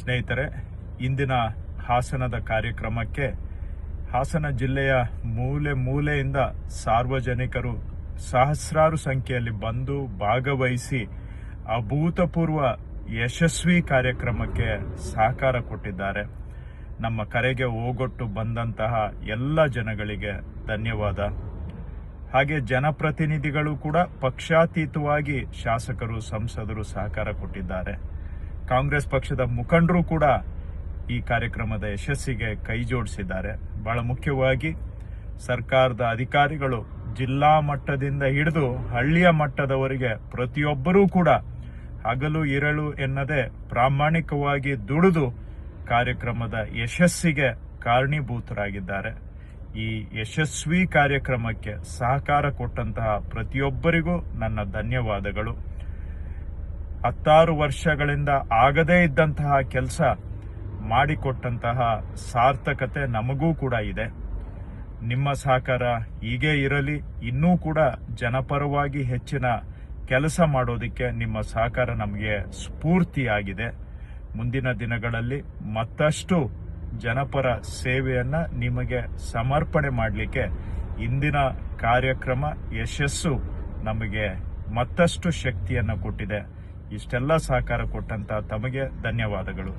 ಸ್ನೇಹಿತರೆ, ಇಂದಿನ ಹಾಸನದ ಕಾರ್ಯಕ್ರಮಕ್ಕೆ ಹಾಸನ ಜಿಲ್ಲೆಯ ಮೂಲೆ ಮೂಲೆಯಿಂದ ಸಾರ್ವಜನಿಕರು ಸಹಸ್ರಾರು ಸಂಖ್ಯೆಯಲ್ಲಿ ಬಂದು ಭಾಗವಹಿಸಿ ಅಭೂತಪೂರ್ವ ಯಶಸ್ವಿ ಕಾರ್ಯಕ್ರಮಕ್ಕೆ ಸಹಕಾರ ಕೊಟ್ಟಿದ್ದಾರೆ. ನಮ್ಮ ಕರೆಗೆ ಓಗೊಟ್ಟು ಬಂದಂತಹ ಎಲ್ಲ ಜನಗಳಿಗೆ ಧನ್ಯವಾದ. ಹಾಗೆ ಜನಪ್ರತಿನಿಧಿಗಳು ಕೂಡ ಪಕ್ಷಾತೀತವಾಗಿ ಶಾಸಕರು, ಸಂಸದರು ಸಹಕಾರ ಕೊಟ್ಟಿದ್ದಾರೆ. ಕಾಂಗ್ರೆಸ್ ಪಕ್ಷದ ಮುಖಂಡರು ಕೂಡ ಈ ಕಾರ್ಯಕ್ರಮದ ಯಶಸ್ಸಿಗೆ ಕೈ ಜೋಡಿಸಿದ್ದಾರೆ. ಬಹಳ ಮುಖ್ಯವಾಗಿ ಸರ್ಕಾರದ ಅಧಿಕಾರಿಗಳು ಜಿಲ್ಲಾ ಮಟ್ಟದಿಂದ ಹಿಡಿದು ಹಳ್ಳಿಯ ಮಟ್ಟದವರೆಗೆ ಪ್ರತಿಯೊಬ್ಬರೂ ಕೂಡ ಹಗಲು ಇರಳು ಎನ್ನದೆ ಪ್ರಾಮಾಣಿಕವಾಗಿ ದುಡಿದು ಕಾರ್ಯಕ್ರಮದ ಯಶಸ್ಸಿಗೆ ಕಾರಣೀಭೂತರಾಗಿದ್ದಾರೆ. ಈ ಯಶಸ್ವಿ ಕಾರ್ಯಕ್ರಮಕ್ಕೆ ಸಹಕಾರ ಕೊಟ್ಟಂತಹ ಪ್ರತಿಯೊಬ್ಬರಿಗೂ ನನ್ನ ಧನ್ಯವಾದಗಳು. 16 ವರ್ಷಗಳಿಂದ ಆಗದೇ ಇದ್ದಂತಹ ಕೆಲಸ ಮಾಡಿಕೊಟ್ಟಂತಹ ಸಾರ್ಥಕತೆ ನಮಗೂ ಕೂಡ ಇದೆ. ನಿಮ್ಮ ಸಹಕಾರ ಹೀಗೆ ಇರಲಿ. ಇನ್ನೂ ಕೂಡ ಜನಪರವಾಗಿ ಹೆಚ್ಚಿನ ಕೆಲಸ ಮಾಡೋದಕ್ಕೆ ನಿಮ್ಮ ಸಹಕಾರ ನಮಗೆ ಸ್ಫೂರ್ತಿಯಾಗಿದೆ. ಮುಂದಿನ ದಿನಗಳಲ್ಲಿ ಮತ್ತಷ್ಟು ಜನಪರ ಸೇವೆಯನ್ನ ನಿಮಗೆ ಸಮರ್ಪಣೆ ಮಾಡಲಿಕ್ಕೆ ಇಂದಿನ ಕಾರ್ಯಕ್ರಮ ಯಶಸ್ಸು ನಮಗೆ ಮತ್ತಷ್ಟು ಶಕ್ತಿಯನ್ನು ಕೊಟ್ಟಿದೆ. ಇಷ್ಟೆಲ್ಲ ಸಹಕಾರ ಕೊಟ್ಟಂತ ತಮಗೆ ಧನ್ಯವಾದಗಳು.